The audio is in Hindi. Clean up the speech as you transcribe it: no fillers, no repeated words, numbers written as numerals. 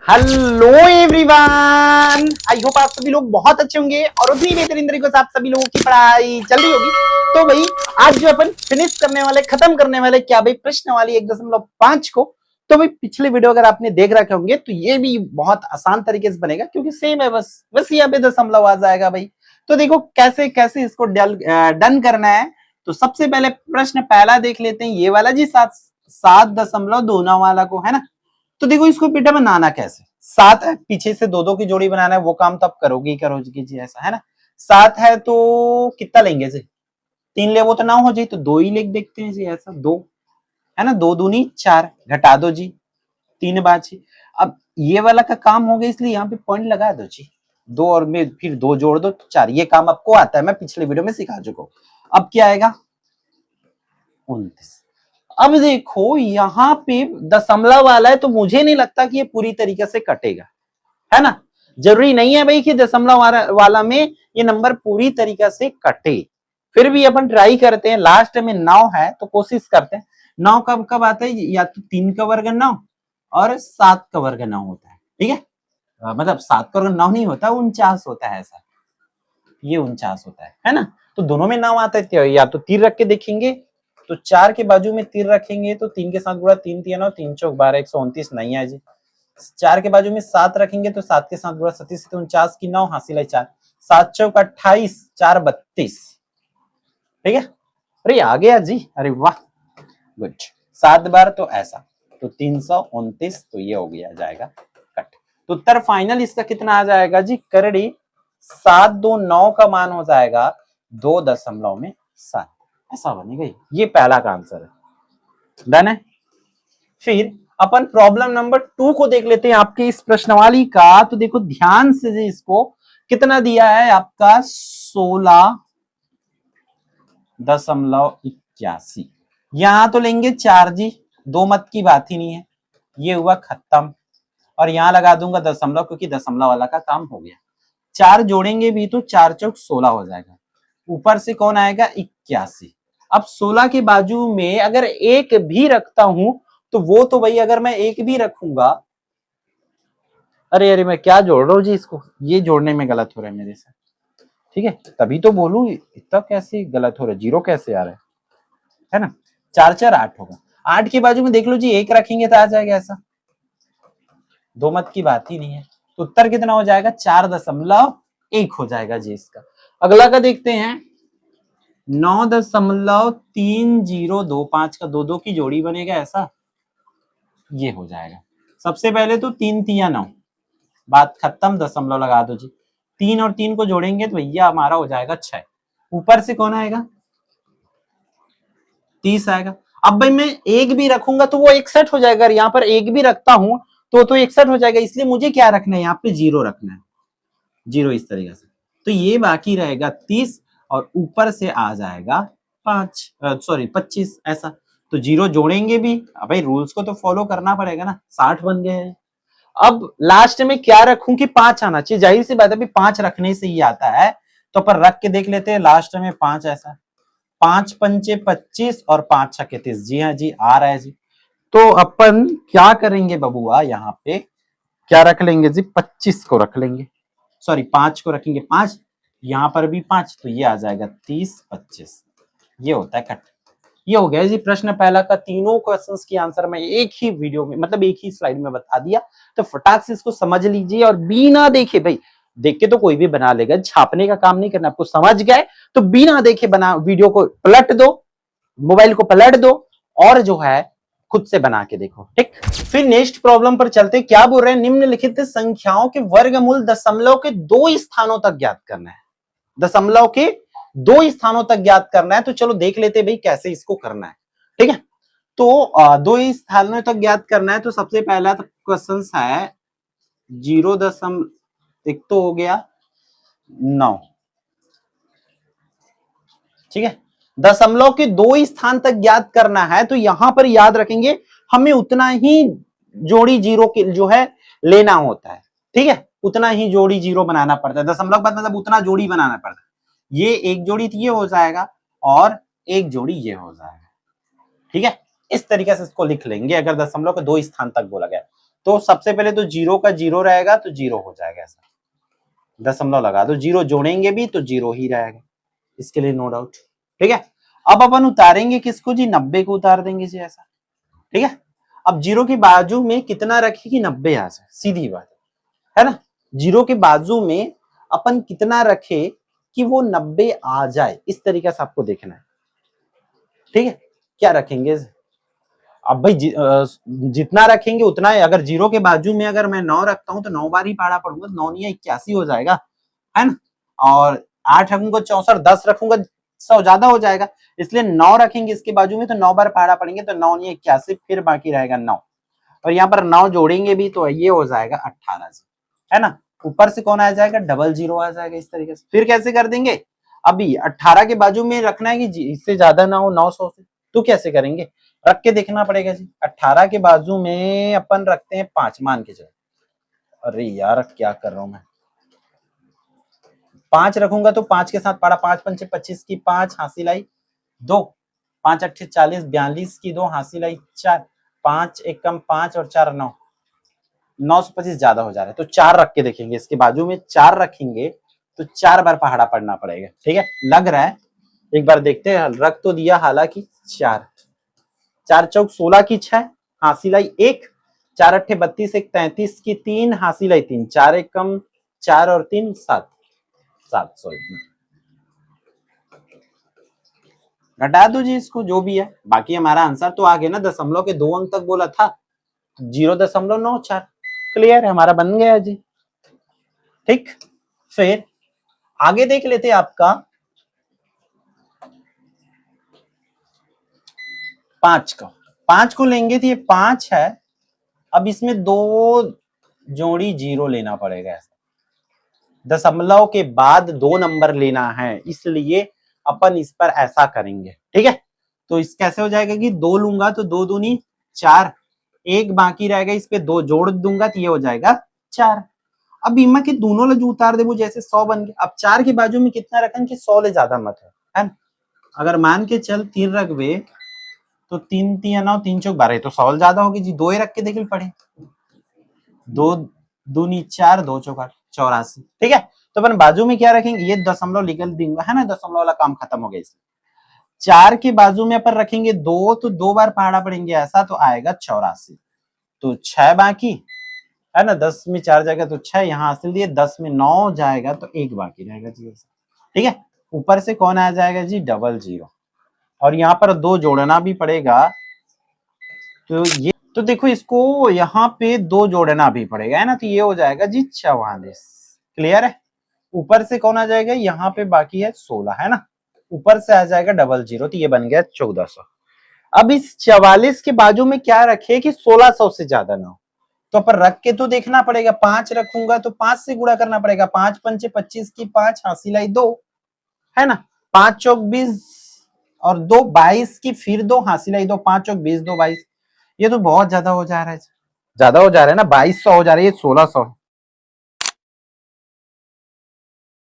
हेलो एवरीवन, आई होप आप सभी लोग बहुत अच्छे होंगे और उतनी बेहतरीन तरीके से आप सभी लोगों की पढ़ाई चल रही होगी। तो भाई आज जो अपन फिनिश करने वाले, खत्म करने वाले क्या भाई, प्रश्न वाली 1.5 को। तो भाई पिछले वीडियो अगर आपने देख रखे होंगे तो ये भी बहुत आसान तरीके से बनेगा क्योंकि सेम है, बस यहाँ पे दशमलव आ जाएगा भाई। तो देखो कैसे कैसे इसको डन करना है। तो सबसे पहले प्रश्न पहला देख लेते हैं, ये वाला जी, 7.2 वाला को, है ना। तो देखो इसको बेटा बनाना कैसे, 7 है, पीछे से 2 2 की जोड़ी बनाना है, वो काम तो आप करोगे जी, ऐसा है ना। 7 है तो कितना लेंगे जी, 3 ले वो तो 9 हो जाए, तो 2 ही लेके देखते हैं जी, ऐसा 2 है ना, 2 दूनी 4, घटा दो जी, 3 बाची। अब ये वाला का काम हो गया इसलिए यहाँ पे पॉइंट लगा दो जी, 2 और में फिर 2 जोड़ दो तो 4, ये काम आपको आता है, मैं पिछले वीडियो में सिखा चुका हूँ। अब क्या आएगा 29। अब देखो यहाँ पे दशमलव वाला है तो मुझे नहीं लगता कि ये पूरी तरीके से कटेगा, है ना। जरूरी नहीं है भाई कि दशमलव वाला में ये नंबर पूरी तरीके से कटे, फिर भी अपन ट्राई करते हैं। लास्ट में 9 है तो कोशिश करते हैं। 9 कब कब आता है, या तो 3 का वर्ग 9 और 7 का वर्ग 9 होता है, ठीक है। मतलब 7 का वर्ग 9 नहीं होता, 49 होता है, ऐसा ये 49 होता है ना। तो दोनों में 9 आता है, या तो तीर रख के देखेंगे, तो 4 के बाजू में तीर रखेंगे तो 3 के साथ गुणा, 3 3 9, 3 चौक 12, 129 नहीं है जी। 4 के बाजू में 7 रखेंगे तो 7 के साथ गुणा, 37 49 की 9 हासिल है 4, 7 चौक 28, 4 32, ठीक है। अरे आ गया जी, अरे वाह, गुड। 7 बार तो ऐसा, तो 329, तो ये हो गया जाएगा कट। तो उत्तर फाइनल इसका कितना आ जाएगा जी, करड़ी 729 का मान हो जाएगा 2.7, ऐसा बनेगा। ये पहला का आंसर है, डन है। फिर अपन प्रॉब्लम नंबर 2 को देख लेते हैं आपके इस प्रश्नवाली का। तो देखो ध्यान से जी, इसको कितना दिया है आपका, 16.81। यहां तो लेंगे 4 जी, 2 मत की बात ही नहीं है, ये हुआ खत्म। और यहां लगा दूंगा दशमलव क्योंकि दशमलव वाला का काम हो गया। 4 जोड़ेंगे भी तो 4 चौक 16 हो जाएगा, ऊपर से कौन आएगा 81। अब 16 के बाजू में अगर एक भी रखता हूं तो वो तो भाई, अगर मैं एक भी रखूंगा, अरे अरे मैं क्या जोड़ रहा हूँ जी, इसको ये जोड़ने में गलत हो रहा है मेरे से, ठीक है। तभी तो बोलूं इतना कैसे गलत हो रहा है, जीरो कैसे आ रहा है ना। 4 4 8 होगा, 8 के बाजू में देख लो जी, एक रखेंगे तो आ जाएगा, ऐसा 2 मत की बात ही नहीं है। तो उत्तर कितना हो जाएगा, 4.1 हो जाएगा जी इसका। अगला का देखते हैं, 9.3025 का 2 2 की जोड़ी बनेगा, ऐसा ये हो जाएगा। सबसे पहले तो 3 3 9, बात खत्म, दशमलव लगा दो जी। 3 और 3 को जोड़ेंगे तो भैया हमारा हो जाएगा 6, ऊपर से कौन आएगा 30 आएगा। अब भाई मैं एक भी रखूंगा तो वो 61 हो जाएगा, यहाँ पर एक भी रखता हूं तो 61 हो जाएगा, इसलिए मुझे क्या रखना है, यहाँ पे 0 रखना है, 0 इस तरीके से। तो ये बाकी रहेगा 30 और ऊपर से आ जाएगा 25, ऐसा। तो 0 जोड़ेंगे भी, भाई रूल्स को तो फॉलो करना पड़ेगा ना, 60 बन गए हैं। अब लास्ट में क्या रखूं कि 5 आना चाहिए, जाहिर सी बात है 5 रखने से ही आता है, तो अपन रख के देख लेते हैं लास्ट में 5, ऐसा 5 पंचे 25 और 5 छके 30, जी हाँ जी आ रहा है जी। तो अपन क्या करेंगे बबुआ, यहाँ पे क्या रख लेंगे जी, 25 को रख लेंगे, सॉरी 5 को रखेंगे 5, यहाँ पर भी 5, तो ये आ जाएगा 30 25, ये होता है कट। ये हो गया जी प्रश्न पहला का। तीनों क्वेश्चंस की आंसर मैं एक ही वीडियो में, मतलब एक ही स्लाइड में बता दिया, तो फटाक से इसको समझ लीजिए और बिना देखे, भाई देख के तो कोई भी बना लेगा, छापने का काम नहीं करना, आपको समझ गए तो बिना देखे बना, वीडियो को पलट दो, मोबाइल को पलट दो और जो है खुद से बना के देखो, ठीक। फिर नेक्स्ट प्रॉब्लम पर चलते, क्या बोल रहे हैं, निम्नलिखित संख्याओं के वर्गमूल दशमलव के 2 स्थानों तक ज्ञात करना है, दशमलव के 2 स्थानों तक ज्ञात करना है। तो चलो देख लेते भाई कैसे इसको करना है, ठीक है। तो 2 स्थानों तक ज्ञात करना है, तो सबसे पहला तो क्वेश्चन है 0. एक तो हो गया 9, ठीक है। दशमलव के 2 स्थान तक ज्ञात करना है, तो यहां पर याद रखेंगे हमें उतना ही जोड़ी जीरो के जो है लेना होता है, ठीक है, उतना ही जोड़ी जीरो बनाना पड़ता है। दशमलव का मतलब उतना जोड़ी बनाना पड़ता है, ये एक जोड़ी ये हो जाएगा और एक जोड़ी ये हो जाएगा, ठीक है। इस तरीके से इसको लिख लेंगे अगर दशमलव के 2 स्थान तक बोला गया। तो सबसे पहले तो जीरो का जीरो रहेगा तो जीरो हो जाएगा, ऐसा दशमलव लगा दो, जीरो जोड़ेंगे भी तो जीरो ही रहेगा, इसके लिए नो डाउट। ठीक है, अब अपन उतारेंगे किसको जी, 90 को उतार देंगे जी ऐसा। ठीक है, अब जीरो के बाजू में कितना रखे कि 90 आ जाए, सीधी बात है ना। जीरो के बाजू में अपन कितना रखे कि वो 90 आ जाए, इस तरीके से आपको देखना है। ठीक है, क्या रखेंगे अब भाई जितना रखेंगे उतना है। अगर जीरो के बाजू में अगर मैं 9 रखता हूं तो 9 बार ही पहाड़ा पढ़ूंगा, 9 नहीं 81 हो जाएगा, है ना। और 8 रखूंगा 64, 10 रखूंगा 100 ज्यादा हो जाएगा, इसलिए 9 रखेंगे इसके बाजू में तो 9 बार पहाड़ा पढ़ेंगे तो 9 नहीं 81, फिर बाकी रहेगा 9, और यहाँ पर 9 जोड़ेंगे भी तो ये हो जाएगा 18, है ना। ऊपर से कौन आ जाएगा, डबल जीरो आ जाएगा इस तरीके से। फिर कैसे कर देंगे, अभी 18 के बाजू में रखना है कि इससे ज्यादा ना हो 900 से, तो कैसे करेंगे, रख के देखना पड़ेगा जी। 18 के बाजू में अपन रखते हैं 5 मान के चलो, अरे यार क्या कर रहा हूं मैं, 5 रखूंगा तो 5 के साथ पड़ा, 5 पंचे 25 की 5 हासिल आई 2, 5 अट्ठे 40 42 की 2 हासिल आई 4, 5 एक कम 5 और 4 9, 925 ज्यादा हो जा रहा है तो 4 रख के देखेंगे, इसके बाजू में 4 रखेंगे तो 4 बार पहाड़ा पढ़ना पड़ेगा। ठीक है, लग रहा है, एक बार देखते हैं, रख तो दिया हालांकि 4, 4 चौक 16 की 6 हासिल आई 1, 4 अट्ठे 32 एक 33 की 3 हासिल आई 3, 4 एक कम 4 और 3 7, 700 घटा दो जी इसको जो भी है, बाकी हमारा आंसर तो आ गया ना, दशमलव के 2 अंक तक बोला था, 0.94, क्लियर है, हमारा बन गया जी। ठीक, फिर आगे देख लेते हैं आपका 5 का, 5 को लेंगे तो ये 5 है, अब इसमें 2 जोड़ी जीरो लेना पड़ेगा, दशमलव के बाद 2 नंबर लेना है, इसलिए अपन इस पर ऐसा करेंगे। ठीक है, तो इस कैसे हो जाएगा कि 2 लूंगा तो 2 दूनी 4, एक बाकी रहेगा, इस पे 2 जोड़ दूंगा तो ये हो जाएगा 4। अब इमा के दोनों ले जो उतार दे वो जैसे 100 बन गया। अब 4 के बाजू में कितना रखें कि 100 ले ज्यादा मत है ना। अगर मान के चल 3 रख बे तो 3 3 9 3 चौक 12, तो 100 ज्यादा होगी जी, 2 ही रख के देख पड़े, 2 दूनी 4 2 चौक 84। ठीक है, तो अपन बाजू में क्या रखेंगे, ये दशमलव निकल दूंगा, है ना, दशमलव वाला काम खत्म हो गया इसलिए। 4 के बाजू में अपन रखेंगे 2, तो 2 बार पहाड़ा पड़ेंगे ऐसा, तो आएगा 84, तो 6 बाकी, है ना, 10 में 4 जाएगा तो 6 यहाँ हासिल दिए, 10 में 9 जाएगा तो 1 बाकी रहेगा जी। ठीक है, ऊपर से कौन आ जाएगा जी, डबल जीरो, और यहाँ पर 2 जोड़ना भी पड़ेगा, तो ये तो देखो इसको यहाँ पे 2 जोड़ना भी पड़ेगा, है ना, तो ये हो जाएगा जी 44, क्लियर है। ऊपर से कौन आ जाएगा, यहाँ पे बाकी है 16, है ना, ऊपर से आ जाएगा डबल जीरो, तो ये बन गया 1400। अब इस 44 के बाजू में क्या रखे कि 1600 से ज्यादा ना हो, तो पर रख के तो देखना पड़ेगा, 5 रखूंगा तो 5 से गुणा करना पड़ेगा, 5 पंचे 25 की 5 हासिल आई 2, है ना, 5 चौक 20 और 2 22 की फिर 2 हासिल आई 2, 5 चौक 20 2 22, ये तो बहुत ज्यादा हो जा रहा है, ज्यादा हो जा रहा है ना, 2200 हो जा रहा है, ये 1600